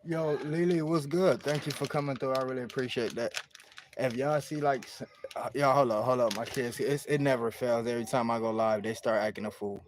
Yo, Lily, what's good? Thank you for coming through. I really appreciate that. If y'all see y'all hold up, my kids, it never fails. Every time I go live, they start acting a fool.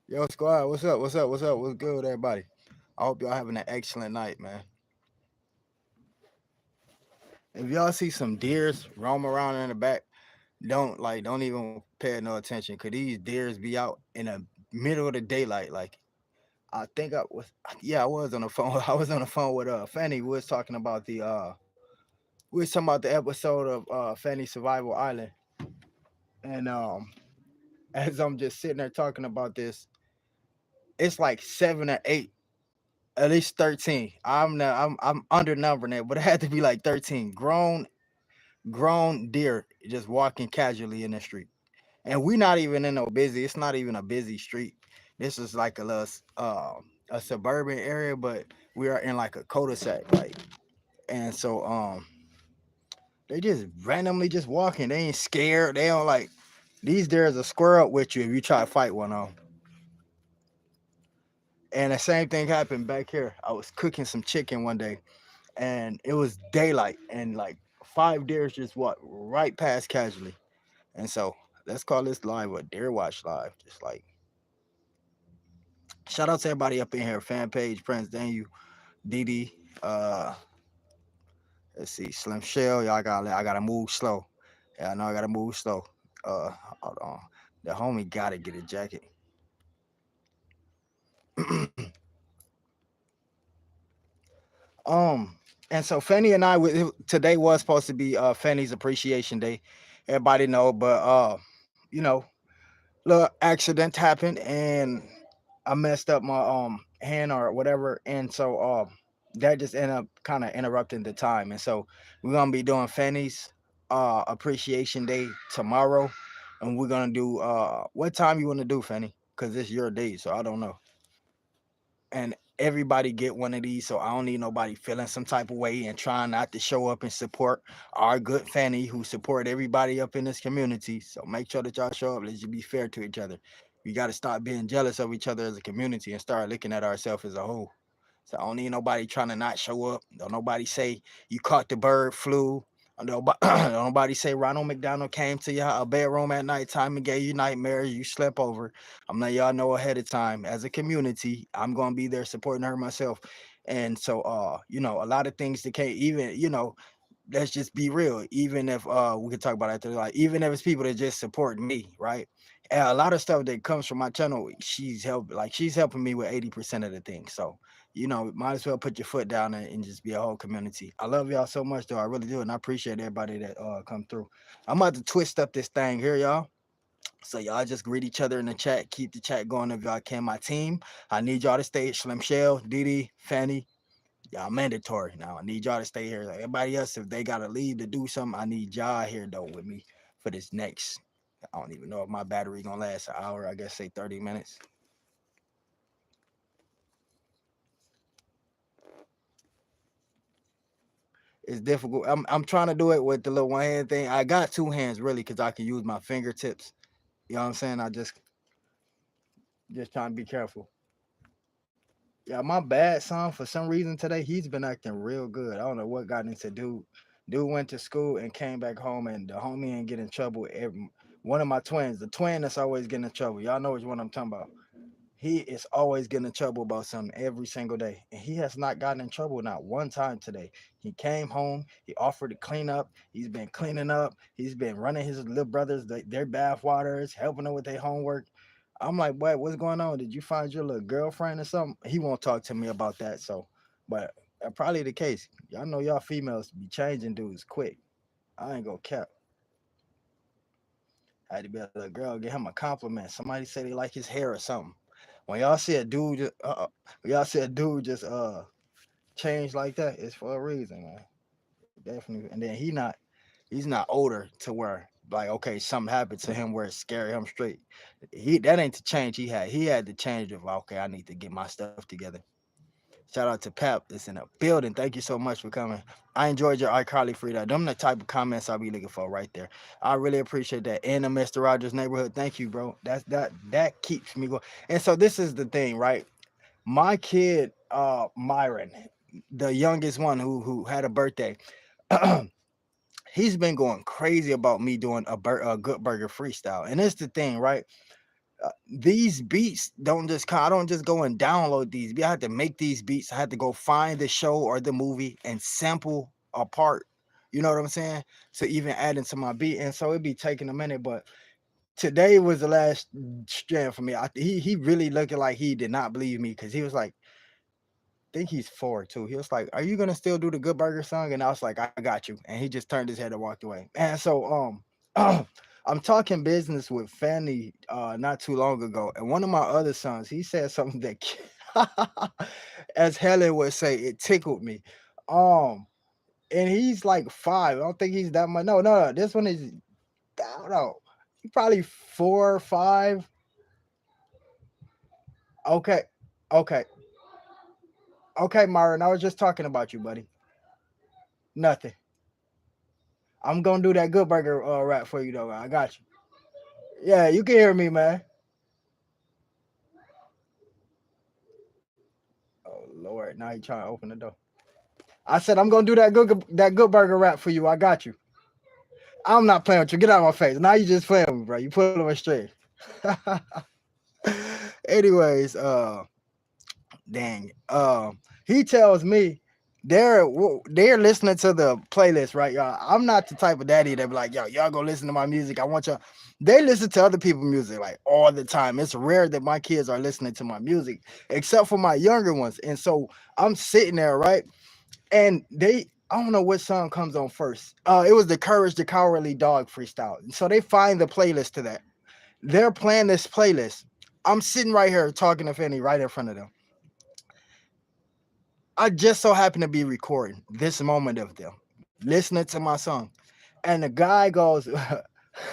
Yo, squad, what's up? What's up? What's up? What's good with everybody? I hope y'all having an excellent night, man. If y'all see some deers roam around in the back, don't even pay no attention, cause these deers be out in the middle of the daylight. Like I think I was, yeah, I was on the phone. I was on the phone with Fanny. We was talking about we was talking about the episode of Fanny Survival Island, and as I'm just sitting there talking about this, it's like 7 or 8, at least 13. I'm under numbering it, but it had to be like 13 grown deer just walking casually in the street. And we not even in no busy. It's not even a busy street. This is like a suburban area, but we are in like a cul-de-sac, like. And so they just randomly just walking. They ain't scared. They don't like these deers will square up with you if you try to fight one of them. And the same thing happened back here. I was cooking some chicken one day, and it was daylight, and like 5 deers just walked right past casually. And so let's call this live a Deer Watch Live. Just like shout out to everybody up in here, fan page, Prince Daniel, Didi, uh, let's see, Slim Shell. Y'all got I gotta move slow. Yeah, I know I gotta move slow. Uh, hold on. The homie gotta get a jacket. Um, and so Fanny and today was supposed to be Fanny's Appreciation Day. Everybody know, but you know, little accident happened and I messed up my hand or whatever, and so that just ended up kind of interrupting the time. And so we're gonna be doing Fanny's Appreciation Day tomorrow, and we're gonna do what time you want to do, Fanny? Cause it's your day, so I don't know. And everybody get one of these, so I don't need nobody feeling some type of way and trying not to show up and support our good Fanny who support everybody up in this community. So make sure that y'all show up. Let's just be fair to each other. We got to stop being jealous of each other as a community and start looking at ourselves as a whole. So I don't need nobody trying to not show up. Don't nobody say you caught the bird flu. Don't nobody say Ronald McDonald came to your bedroom at nighttime and gave you nightmares. You slept over. I'm letting y'all know ahead of time. As a community, I'm gonna be there supporting her myself. And so, a lot of things that can't even, let's just be real. Even if we could talk about it after, like, even if it's people that just support me, right? And a lot of stuff that comes from my channel, she's helping me with 80% of the things. So, might as well put your foot down and just be a whole community. I love y'all so much, though. I really do, and I appreciate everybody that come through. I'm about to twist up this thing here, y'all. So y'all just greet each other in the chat. Keep the chat going if y'all can. My team, I need y'all to stay. Slim Shell, Didi, Fanny, y'all mandatory. Now I need y'all to stay here. Like everybody else, if they gotta leave to do something, I need y'all here though with me for this next. I don't even know if my battery gonna last an hour. I guess say 30 minutes. It's difficult. I'm trying to do it with the little one hand thing. I got two hands really because I can use my fingertips. You know what I'm saying? I just trying to be careful. Yeah, my bad son. For some reason today, he's been acting real good. I don't know what got into dude. Dude went to school and came back home, and the homie ain't get in trouble. One of my twins, the twin that's always getting in trouble. Y'all know which one I'm talking about. he is always getting in trouble about something every single day. And he has not gotten in trouble not one time today. He came home, he offered to clean up, he's been cleaning up, he's been running his little brothers their bath waters, helping them with their homework. I'm like, what? What's going on? Did you find your little girlfriend or something? He won't talk to me about that. So, but probably the case. Y'all know y'all females be changing dudes quick. I ain't gonna cap. I had to be a little girl, give him a compliment. Somebody said they like his hair or something. When y'all see a dude, when y'all see a dude just change like that, it's for a reason, man. Definitely. And then he's not older to where like okay something happened to him where it scared him straight. He that ain't the change he had. He had the change of okay I need to get my stuff together. Shout out to Pap that's in the building. Thank you so much for coming. I enjoyed your iCarly Frida. Them the type of comments I'll be looking for right there. I really appreciate that. In the Mr. Rogers neighborhood. Thank you, bro. That keeps me going. And so this is the thing, right? My kid, Myron, the youngest one who had a birthday, he's been going crazy about me doing a good burger freestyle. And it's the thing, right? These beats don't just come. I don't just go and download these. I had to make these beats. I had to go find the show or the movie and sample a part. You know what I'm saying? To even add into my beat. And so it'd be taking a minute, but today was the last strand for me. He really looking like he did not believe me because he was like, think he's 4 too. He was like, "Are you gonna still do the Good Burger song?" And I was like, "I got you." And he just turned his head and walked away. And so I'm talking business with Fanny not too long ago, and one of my other sons, he said something that as Helen would say, it tickled me. Um and he's like 5. I don't think he's that much. No. This one is I don't know. He probably 4 or 5. Okay. Okay. Okay, Myron. I was just talking about you, buddy. Nothing. I'm gonna do that good burger rap for you though. I got you. Yeah, you can hear me, man. Oh Lord, now you trying to open the door. I said I'm gonna do that good burger rap for you. I got you. I'm not playing with you. Get out of my face. Now you just playing with me, bro. You pulling me straight. Anyways, dang. He tells me they're listening to the playlist, right, y'all? I'm not the type of daddy that be like, yo, y'all go listen to my music. I want y'all. They listen to other people's music like all the time. It's rare that my kids are listening to my music, except for my younger ones. And so I'm sitting there, right? And I don't know what song comes on first. It was the Courage the Cowardly Dog freestyle. So they find the playlist to that. They're playing this playlist. I'm sitting right here talking to Fanny right in front of them. I just so happen to be recording this moment of them listening to my song. And the guy goes,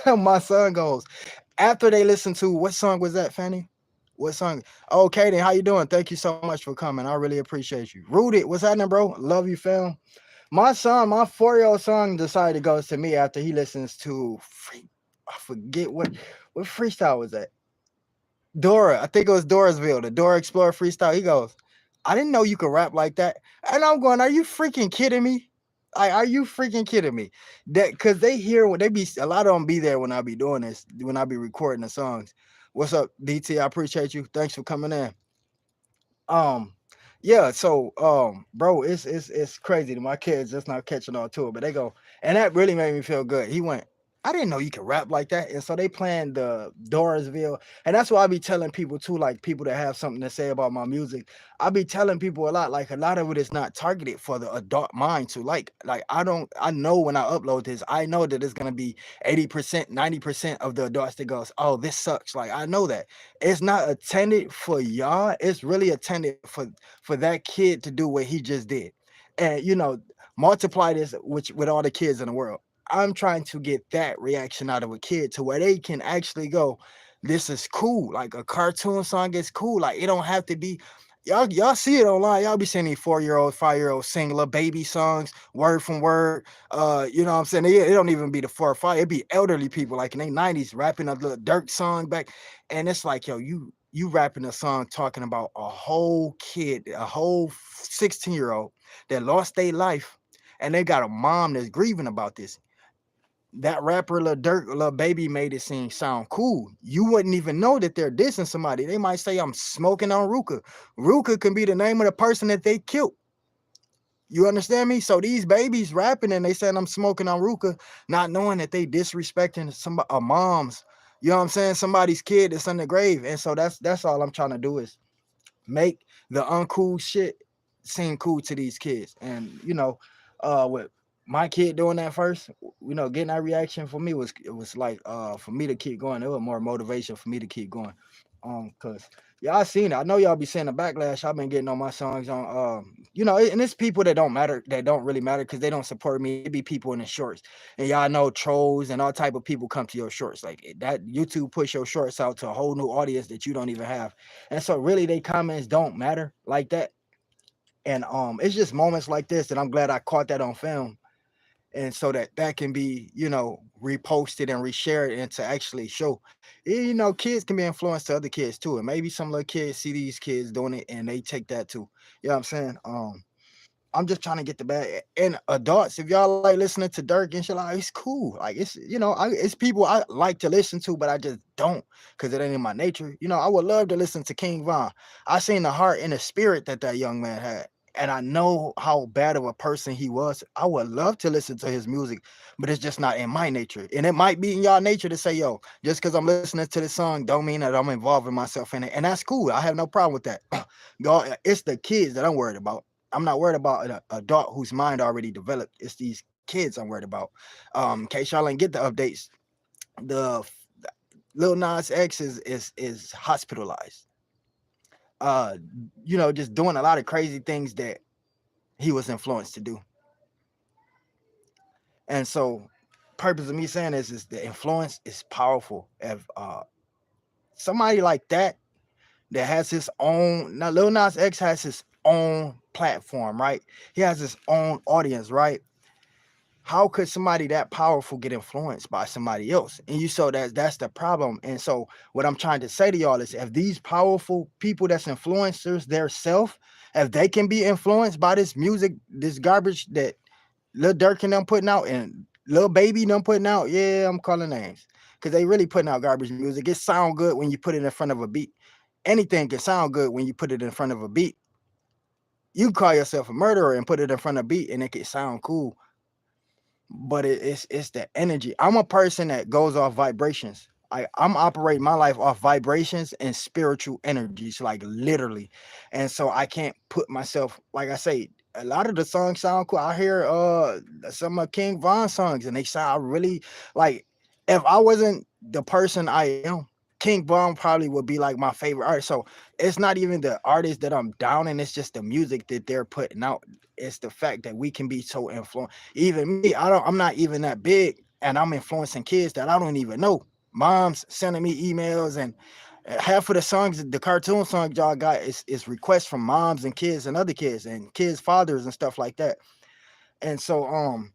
my son goes, after they listen to what song was that, Fanny? What song? Oh, Kaden, how you doing? Thank you so much for coming. I really appreciate you. Rooted, what's happening, bro? Love you, fam. My son, my 4-year-old son decided goes to me after he listens to I forget what freestyle was that? Dora, I think it was Dorasville, the Dora Explorer freestyle. He goes, I didn't know you could rap like that. And I'm going, are you freaking kidding me? Like, are you freaking kidding me? That because they hear when they be a lot of them be there when I be doing this, when I be recording the songs. What's up, DT? I appreciate you. Thanks for coming in. Um, yeah, so bro, it's crazy that my kids just not catching on to it, but they go, and that really made me feel good. He went, I didn't know you could rap like that. And so they playing the Dorisville. And that's why I be telling people too, like people that have something to say about my music. I be telling people a lot of it is not targeted for the adult mind to like I know when I upload this, I know that it's gonna be 80%, 90% of the adults that goes, oh, this sucks. Like I know that it's not intended for y'all. It's really intended for that kid to do what he just did, and multiply this with all the kids in the world. I'm trying to get that reaction out of a kid to where they can actually go, this is cool. Like a cartoon song is cool. Like it don't have to be. Y'all see it online. Y'all be seeing these 4-year-old, 5-year-old sing little baby songs, word from word. You know what I'm saying? It don't even be the 4 or 5. It be elderly people like in their 90s rapping a little Dirk song back. And it's like, yo, you rapping a song talking about a whole kid, a whole 16-year-old that lost their life, and they got a mom that's grieving about this. that rapper Lil Durk, Lil Baby made it seem sound cool. You wouldn't even know that they're dissing somebody. They might say I'm smoking on Ruka. Ruka can be the name of the person that they killed. You understand me? So these babies rapping and they saying I'm smoking on Ruka, not knowing that they disrespecting some a mom's. You know what I'm saying? Somebody's kid that's in the grave. And so that's all I'm trying to do is make the uncool shit seem cool to these kids. And with my kid doing that first, getting that reaction for me was like for me to keep going. It was more motivation for me to keep going. Cause y'all seen it. I know y'all be seeing the backlash I've been getting on my songs on and it's people that don't matter, that don't really matter because they don't support me. It be people in the shorts. And y'all know trolls and all type of people come to your shorts. Like that YouTube push your shorts out to a whole new audience that you don't even have. And so really they comments don't matter like that. And it's just moments like this that I'm glad I caught that on film. And so that can be, reposted and reshared and to actually show, kids can be influenced to other kids too. And maybe some little kids see these kids doing it and they take that too. You know what I'm saying? I'm just trying to get the bag. And adults, if y'all like listening to Dirk and shit, like it's cool. Like it's people I like to listen to, but I just don't because it ain't in my nature. I would love to listen to King Von. I seen the heart and the spirit that young man had. And I know how bad of a person he was. I would love to listen to his music, but it's just not in my nature. And it might be in y'all nature to say, yo, just because I'm listening to this song, don't mean that I'm involving myself in it. And that's cool. I have no problem with that. God, it's the kids that I'm worried about. I'm not worried about an adult whose mind already developed. It's these kids I'm worried about. In case y'all ain't get the updates, the Lil Nas X is hospitalized. Uh, just doing a lot of crazy things that he was influenced to do. And so, purpose of me saying this is the influence is powerful. If somebody like that has his own, now Lil Nas X has his own platform, right? He has his own audience, right? How could somebody that powerful get influenced by somebody else? And you so that's the problem. And so what I'm trying to say to y'all is if these powerful people that's influencers their self, if they can be influenced by this music, this garbage that Lil Durk and them putting out and Lil Baby them putting out, yeah, I'm calling names. Cause they really putting out garbage music. It sound good when you put it in front of a beat. Anything can sound good when you put it in front of a beat. You can call yourself a murderer and put it in front of a beat and it can sound cool, but it's the energy. I'm a person that goes off vibrations. I'm operating my life off vibrations and spiritual energies, like literally. And so I can't put myself, like I say, a lot of the songs sound cool. I hear some of King Von songs and they sound really like if I wasn't the person I am, King Von probably would be like my favorite artist. So it's not even the artist that I'm down and it's just the music that they're putting out. It's the fact that we can be so influenced. Even me, I'm not even that big, and I'm influencing kids that I don't even know. Moms sending me emails, and half of the songs, the cartoon songs y'all got is requests from moms and kids and other kids and kids' fathers and stuff like that. And so I'm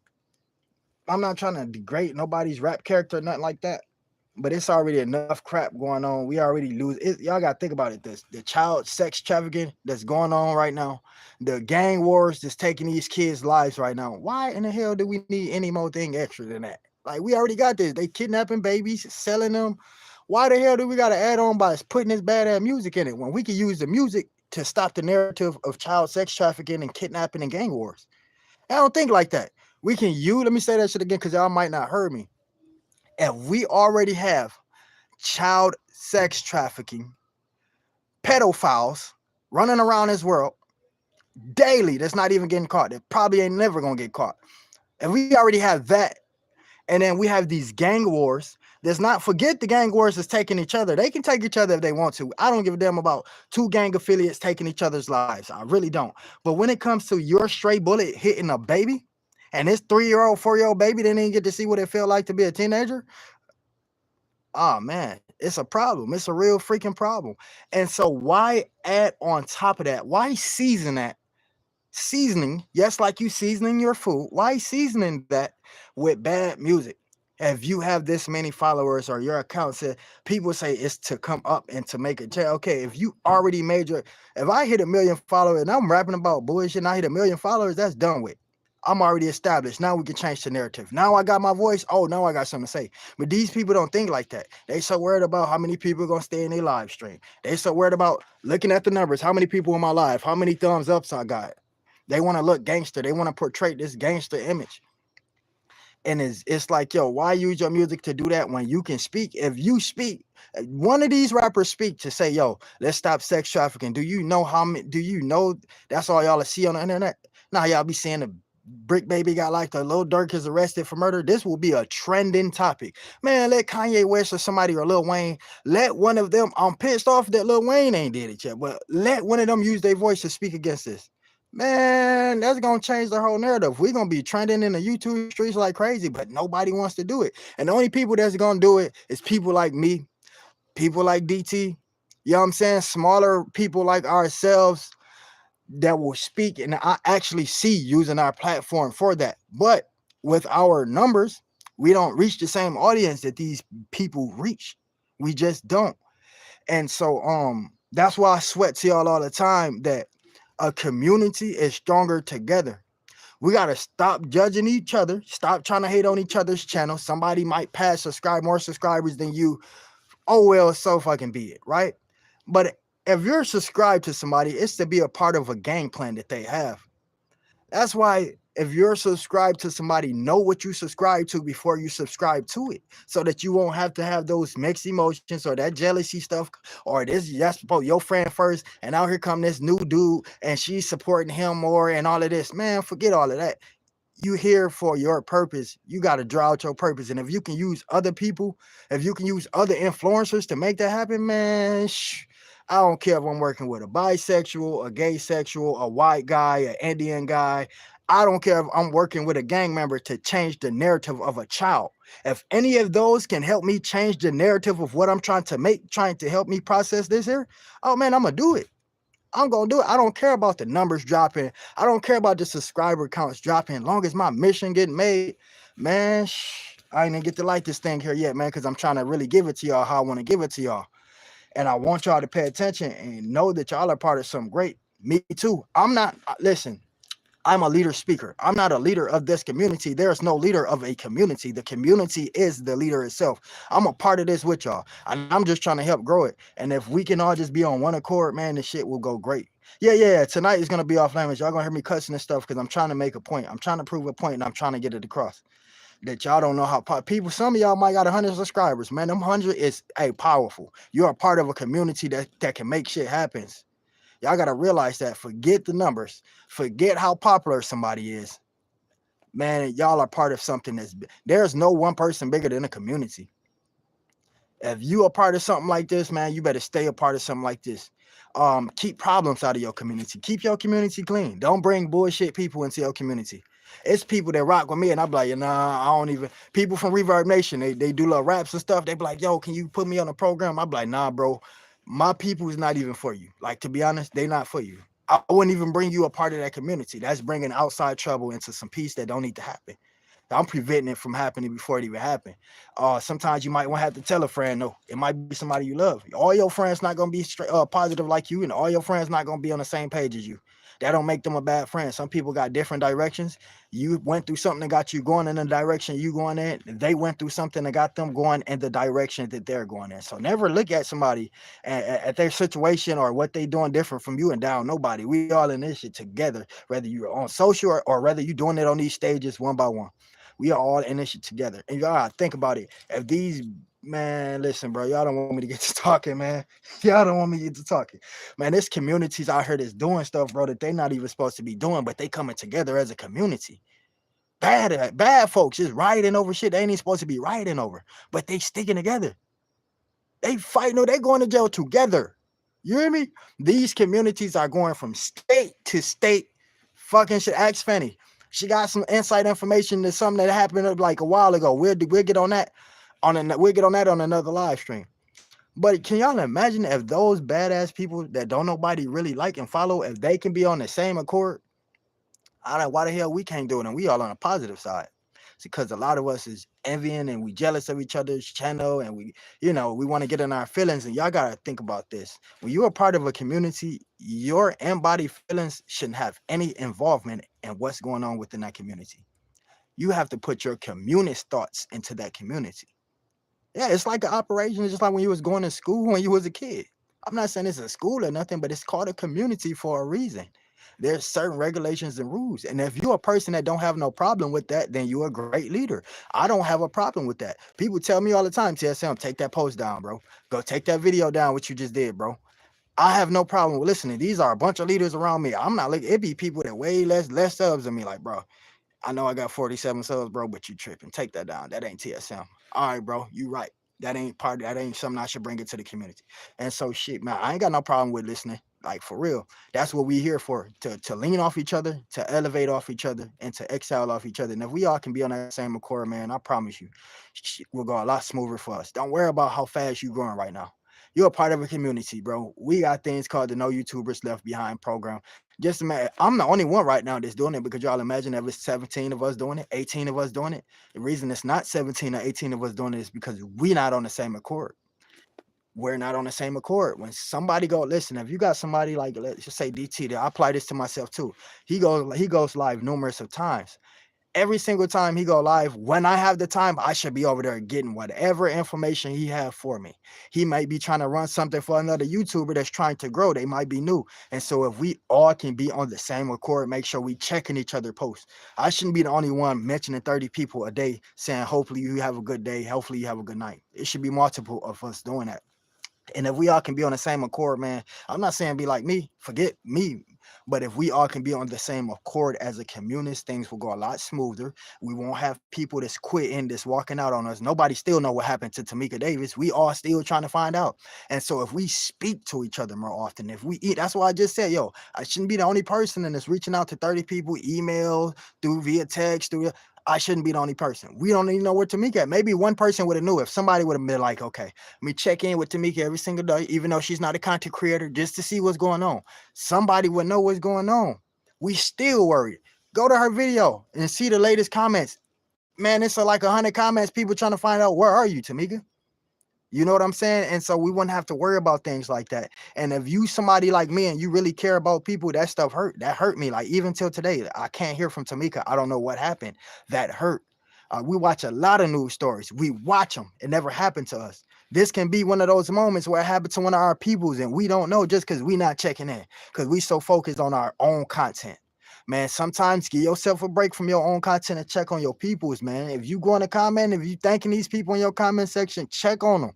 not trying to degrade nobody's rap character or nothing like that. But it's already enough crap going on. We already lose it. Y'all gotta think about it. This the child sex trafficking that's going on right now, the gang wars that's taking these kids' lives right now. Why in the hell do we need any more thing extra than that? Like we already got this. They kidnapping babies, selling them. Why the hell do we gotta add on by putting this bad ass music in it when we can use the music to stop the narrative of child sex trafficking and kidnapping and gang wars? I don't think like that. We can use. Let me say that shit again because y'all might not heard me. If we already have child sex trafficking, pedophiles running around this world daily that's not even getting caught. They probably ain't never gonna get caught. And we already have that. And then we have these gang wars. Let's not forget the gang wars is taking each other. They can take each other if they want to. I don't give a damn about two gang affiliates taking each other's lives. I really don't. But when it comes to your stray bullet hitting a baby, and this 3-year-old, 4-year-old baby didn't even get to see what it felt like to be a teenager, oh man, it's a problem. It's a real freaking problem. And so why add on top of that? Why season that? Seasoning, yes, like you seasoning your food. Why seasoning that with bad music? If you have this many followers or your account said people say it's to come up and to make a change. Okay, if you already made your if I hit 1 million followers and I'm rapping about bullshit and I hit 1 million followers, that's done with. I'm already established. Now we can change the narrative. Now I got my voice. Oh, now I got something to say. But these people don't think like that. They so worried about how many people are gonna stay in their live stream. They so worried about looking at the numbers. How many people in my live? How many thumbs ups I got? They want to look gangster. They want to portray this gangster image. And it's like, yo, why use your music to do that when you can speak? If you speak, one of these rappers speak to say, yo, let's stop sex trafficking. Do you know how many? Do you know that's all y'all see on the internet? Now y'all be seeing the Brick Baby got like the Lil Durk is arrested for murder. This will be a trending topic. Man, let Kanye West or somebody or Lil Wayne, let one of them. I'm pissed off that Lil Wayne ain't did it yet, but let one of them use their voice to speak against this. Man, that's gonna change the whole narrative. We're gonna be trending in the YouTube streets like crazy, but nobody wants to do it. And the only people that's gonna do it is people like me, people like DT, you know what I'm saying? Smaller people like ourselves that will speak and I actually see using our platform for that. But with our numbers, we don't reach the same audience that these people reach. We just don't. And so that's why I sweat to y'all all the time that a community is stronger together. We gotta stop judging each other, stop trying to hate on each other's channel. Somebody might pass subscribe more subscribers than you. Oh well, so fucking be it, right? But if you're subscribed to somebody, it's to be a part of a game plan that they have. That's why if you're subscribed to somebody, know what you subscribe to before you subscribe to it, so that you won't have to have those mixed emotions or that jealousy stuff, or this that's supposed your friend first, and now here come this new dude and she's supporting him more and all of this. Man, forget all of that. You here for your purpose. You got to draw out your purpose. And if you can use other people, if you can use other influencers to make that happen, man, I don't care if I'm working with a bisexual, a gay sexual, a white guy, an Indian guy. I don't care if I'm working with a gang member to change the narrative of a child. If any of those can help me change the narrative of what I'm trying to make, trying to help me process this here, oh man, I'm gonna do it. I'm gonna do it. I don't care about the numbers dropping. I don't care about the subscriber counts dropping. As long as my mission getting made, man, I ain't even get to like this thing here yet, man, because I'm trying to really give it to y'all how I want to give it to y'all. And I want y'all to pay attention and know that y'all are part of something great. Me too. I'm not, listen, I'm a leader speaker. I'm not a leader of this community. There's no leader of a community. The community is the leader itself. I'm a part of this with y'all. And I'm just trying to help grow it. And if we can all just be on one accord, man, the shit will go great. Yeah. Tonight is gonna be off limits. Y'all gonna hear me cussing and stuff because I'm trying to make a point. I'm trying to prove a point and I'm trying to get it across. That y'all don't know how people, some of y'all might got 100 subscribers. Man, them 100 is powerful. You're a part of a community that can make shit happen. Y'all gotta realize that. Forget the numbers. Forget how popular somebody is. Man, y'all are part of something there's no one person bigger than a community. If you are part of something like this, man, you better stay a part of something like this. Keep problems out of your community. Keep your community clean. Don't bring bullshit people into your community. It's people that rock with me, and I'm like, nah, I don't even. People from Reverb Nation, they do little raps and stuff. They be like, yo, can you put me on a program? I'm like, nah, bro, my people is not even for you. Like, to be honest, they not for you. I wouldn't even bring you a part of that community. That's bringing outside trouble into some peace that don't need to happen. I'm preventing it from happening before it even happened. Sometimes you might want to have to tell a friend, no, it might be somebody you love. All your friends not gonna be positive like you, and all your friends not gonna be on the same page as you. That don't make them a bad friend. Some people got different directions. You went through something that got you going in the direction you going in. They went through something that got them going in the direction that they're going in. So never look at somebody at their situation or what they doing different from you and down nobody. We all in this shit together, whether you're on social or whether you're doing it on these stages one by one. We are all in this shit together. And y'all gotta think about it. If these, man, listen, bro, y'all don't want me to get to talking, man. Y'all don't want me to get to talking. Man, there's communities out here that's doing stuff, bro, that they not even supposed to be doing, but they coming together as a community. Bad folks just rioting over shit they ain't even supposed to be rioting over, but they sticking together. They fighting, no, they going to jail together. You hear me? These communities are going from state to state. Fucking shit. Ask Fanny. She got some inside information to something that happened like a while ago. We'll get on that we'll get on that on another live stream. But can y'all imagine if those badass people that don't nobody really like and follow, if they can be on the same accord? I don't know why the hell we can't do it and we all on the positive side. because a lot of us is envying and we jealous of each other's channel, and we want to get in our feelings. And y'all gotta think about this: when you're a part of a community, your embodied feelings shouldn't have any involvement in what's going on within that community. You have to put your communist thoughts into that community. Yeah, it's like an operation. It's just like when you was going to school when you was a kid. I'm not saying it's a school or nothing, but it's called a community for a reason. There's certain regulations and rules. And if you're a person that don't have no problem with that, then you're a great leader. I don't have a problem with that. People tell me all the time, TSM, take that post down, bro. Go take that video down, what you just did, bro. I have no problem with listening. These are a bunch of leaders around me. I'm not looking, it be people that way less subs than me, like, bro. I know I got 47 subs, bro, but you tripping. Take that down. That ain't TSM. All right, bro, you right. That ain't something I should bring it to the community. And so shit, man, I ain't got no problem with listening. Like for real. That's what we here for. To lean off each other, to elevate off each other, and to exhale off each other. And if we all can be on that same accord, man, I promise you, shit will go a lot smoother for us. Don't worry about how fast you growing right now. You're a part of a community, bro. We got things called the No YouTubers Left Behind program. Just imagine, I'm the only one right now that's doing it, because y'all imagine if it's 17 of us doing it, 18 of us doing it. The reason it's not 17 or 18 of us doing it is because we not on the same accord. We're not on the same accord. When somebody go listen, if you got somebody like, let's just say DT, I apply this to myself too. He goes live numerous of times. Every single time he go live, when I have the time, I should be over there getting whatever information he have for me. He might be trying to run something for another YouTuber that's trying to grow. They might be new. And so if we all can be on the same accord, make sure we checking each other posts. I shouldn't be the only one mentioning 30 people a day saying, hopefully you have a good day. Hopefully you have a good night. It should be multiple of us doing that. And if we all can be on the same accord, man, I'm not saying be like me, forget me. But if we all can be on the same accord as a communist, things will go a lot smoother. We won't have people that's quitting, that's walking out on us. Nobody still know what happened to Tamika Davis. We all still trying to find out. And so if we speak to each other more often, if we eat, that's why I just said, yo, I shouldn't be the only person that's reaching out to 30 people, email, through via text, through I shouldn't be the only person. We don't even know where Tamika at. Maybe one person would have knew. If somebody would have been like, okay, let me check in with Tamika every single day, even though she's not a content creator, just to see what's going on. Somebody would know what's going on. We still worried. Go to her video and see the latest comments. Man, it's like 100 comments, people trying to find out, where are you, Tamika? You know what I'm saying? And so we wouldn't have to worry about things like that. And if you somebody like me and you really care about people, that stuff hurt. That hurt me. Like even till today, I can't hear from Tamika. I don't know what happened. That hurt. We watch a lot of news stories. We watch them. It never happened to us. This can be one of those moments where it happened to one of our peoples and we don't know just because we not checking in, because we so focused on our own content. Man, sometimes give yourself a break from your own content and check on your peoples, man. If you go in a comment, if you thanking these people in your comment section, check on them.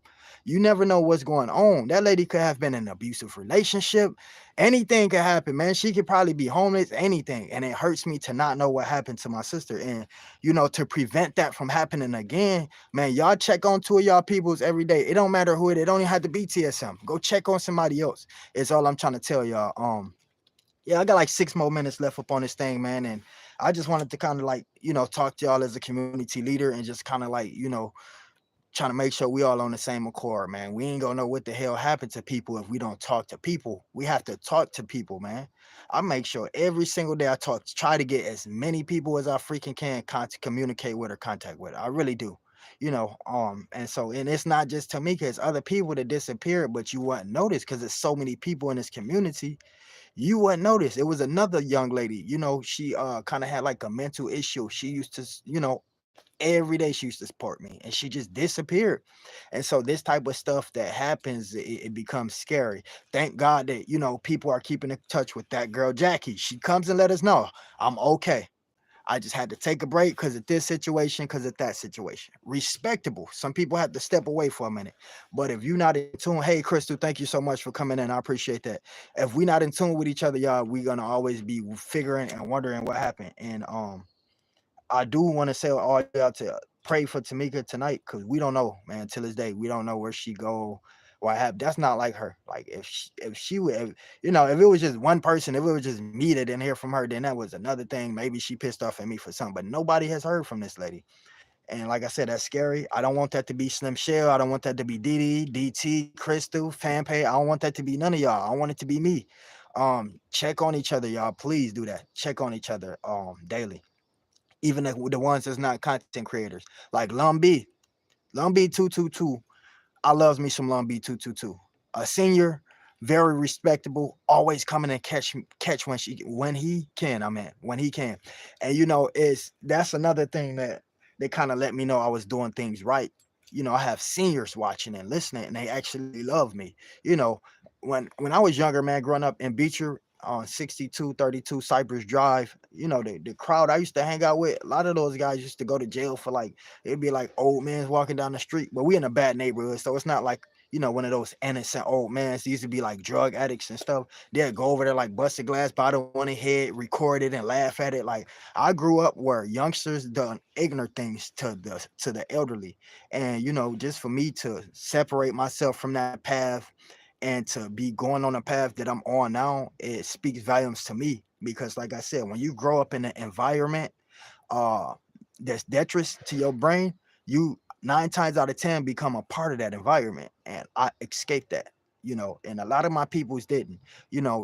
You never know what's going on. That lady could have been in an abusive relationship. Anything could happen, man. She could probably be homeless, anything. And it hurts me to not know what happened to my sister. And, to prevent that from happening again, man, y'all check on two of y'all peoples every day. It don't matter who it is. It don't even have to be TSM. Go check on somebody else. It's all I'm trying to tell y'all. Yeah, I got like 6 more minutes left up on this thing, man. And I just wanted to kind of like, talk to y'all as a community leader and just kind of like, trying to make sure we all on the same accord, man. We ain't gonna know what the hell happened to people if we don't talk to people. We have to talk to people, man. I make sure every single day I try to get as many people as I freaking can communicate with or contact with. I really do. And it's not just Tamika, it's other people that disappeared, but you wouldn't notice because there's so many people in this community. You wouldn't notice. It was another young lady, she kind of had like a mental issue. She used to, every day she used to support me and she just disappeared. And so this type of stuff that happens, it becomes scary. Thank God that people are keeping in touch with that girl Jackie. She comes and let us know I'm okay. I just had to take a break because of this situation, because of that situation. Respectable. Some people have to step away for a minute. But if you're not in tune, hey Crystal, thank you so much for coming in. I appreciate that. If we're not in tune with each other, y'all, we're gonna always be figuring and wondering what happened. And I do want to say all y'all to pray for Tamika tonight because we don't know, man. Till this day, we don't know where she go. What happened? That's not like her. Like if she would, if it was just one person, if it was just me that didn't hear from her, then that was another thing. Maybe she pissed off at me for something, but nobody has heard from this lady. And like I said, that's scary. I don't want that to be Slim Shell. I don't want that to be Didi, DT, Crystal, Fanpay. I don't want that to be none of y'all. I want it to be me. Check on each other, y'all. Please do that. Check on each other daily. even the ones that's not content creators, like Lumb 222. I loves me some Long B 222. A senior, very respectable, always coming and catch when he can. I mean, when he can. And it's that's another thing that they kind of let me know I was doing things right. I have seniors watching and listening, and they actually love me. You know, when I was younger, man, growing up in Beecher on 6232 Cypress Drive, the crowd I used to hang out with, a lot of those guys used to go to jail for like it'd be like old men walking down the street. But we in a bad neighborhood, so it's not like one of those innocent old men. These used to be like drug addicts and stuff. They'd go over there like bust a glass bottle on their head, record it, and laugh at it. Like I grew up where youngsters done ignorant things to the elderly, and just for me to separate myself from that path and to be going on a path that I'm on now, it speaks volumes to me because, like I said, when you grow up in an environment uh that's detritus to your brain, you 9 times out of 10 become a part of that environment. And I escaped that, and a lot of my peoples didn't.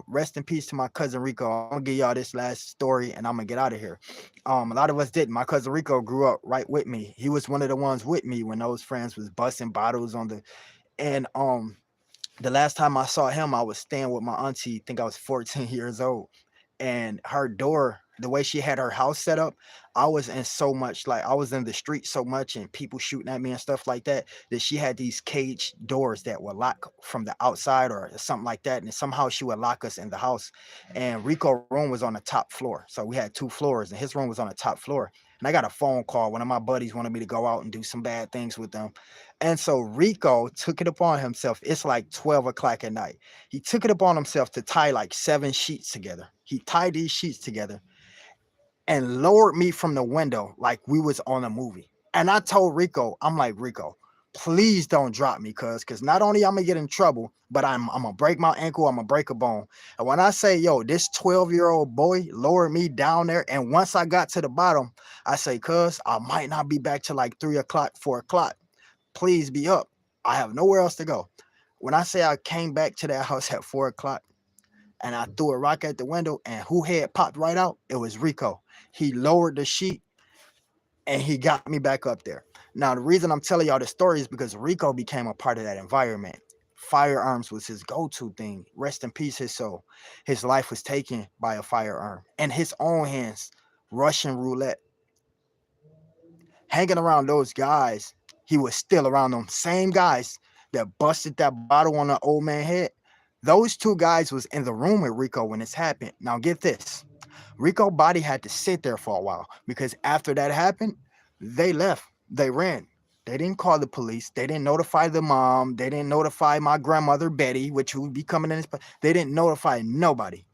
Rest in peace to my cousin Rico. I'm gonna give y'all this last story and I'm gonna get out of here. A lot of us didn't. My cousin Rico grew up right with me. He was one of the ones with me when those friends was busting bottles on the and the last time I saw him, I was staying with my auntie. I think I was 14 years old, and her door, the way she had her house set up, I was in so much like I was in the street so much, and people shooting at me and stuff like that. That she had these cage doors that would lock from the outside or something like that, and somehow she would lock us in the house. And Rico room was on the top floor, so we had 2 floors, and his room was on the top floor. And I got a phone call. One of my buddies wanted me to go out and do some bad things with them. And so Rico took it upon himself. It's like 12 o'clock at night. He took it upon himself to tie like 7 sheets together. He tied these sheets together and lowered me from the window like we was on a movie. And I told Rico, I'm like, Rico, please don't drop me, cause not only I'm gonna get in trouble, but I'm gonna break my ankle, I'm gonna break a bone. And when I say, yo, this 12-year-old boy lowered me down there, and once I got to the bottom, I say, cuz I might not be back till like 3 o'clock, 4 o'clock. Please be up. I have nowhere else to go. When I say I came back to that house at 4 o'clock and I threw a rock at the window, and who head popped right out? It was Rico. He lowered the sheet and he got me back up there. Now, the reason I'm telling y'all the story is because Rico became a part of that environment. Firearms was his go-to thing. Rest in peace, his soul. His life was taken by a firearm in his own hands. Russian roulette. Hanging around those guys, he was still around them same guys that busted that bottle on the old man head. Those 2 guys was in the room with Rico when this happened. Now get this. Rico body had to sit there for a while because after that happened, they left. They ran. They didn't call the police. They didn't notify the mom. They didn't notify my grandmother Betty, which would be coming in. They didn't notify nobody.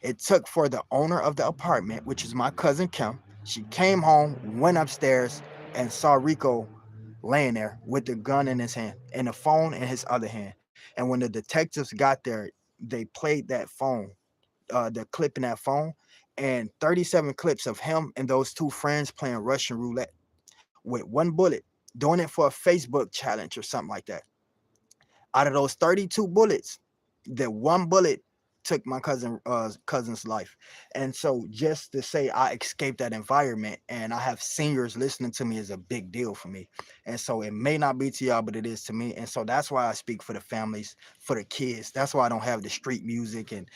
It took for the owner of the apartment, which is my cousin Kim. She came home, went upstairs, and saw Rico laying there with the gun in his hand and the phone in his other hand. And when the detectives got there, they played that phone, the clip in that phone, and 37 clips of him and those 2 friends playing Russian roulette with 1 bullet, doing it for a Facebook challenge or something like that. Out of those 32 bullets, the 1 bullet took my cousin's life. And so just to say I escaped that environment and I have seniors listening to me is a big deal for me. And so it may not be to y'all, but it is to me. And so that's why I speak for the families, for the kids. That's why I don't have the street music, and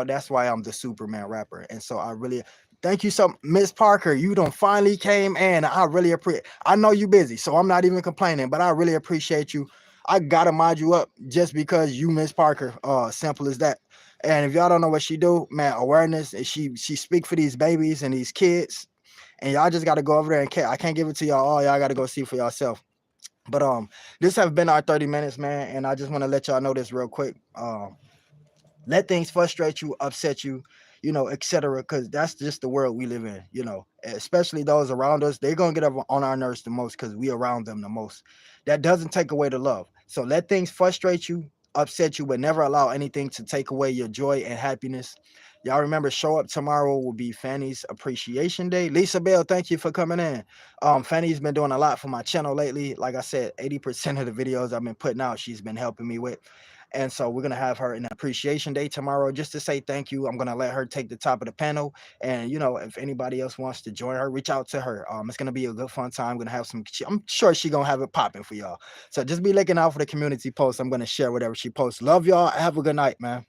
that's why I'm the Superman rapper. And so I really thank you so, Miss Parker. You done finally came in. I really appreciate. I know you busy, so I'm not even complaining, but I really appreciate you. I gotta mod you up just because you Miss Parker. Simple as that. And if y'all don't know what she do, man, awareness. And she speak for these babies and these kids. And y'all just gotta go over there and I can't give it to y'all all. Y'all gotta go see for yourself. But this have been our 30 minutes, man. And I just want to let y'all know this real quick. Let things frustrate you, upset you, etc. Because that's just the world we live in, especially those around us. They're going to get up on our nerves the most because we around them the most. That doesn't take away the love. So let things frustrate you, upset you, but never allow anything to take away your joy and happiness. Y'all remember, show up tomorrow will be Fanny's Appreciation Day. Lisa Bell, thank you for coming in. Fanny's been doing a lot for my channel lately. Like I said, 80% of the videos I've been putting out, she's been helping me with. And so we're gonna have her in appreciation day tomorrow just to say thank you. I'm gonna let her take the top of the panel. And if anybody else wants to join her, reach out to her. It's gonna be a good fun time. Gonna have I'm sure she gonna have it popping for y'all. So just be looking out for the community post. I'm gonna share whatever she posts. Love y'all. Have a good night, man.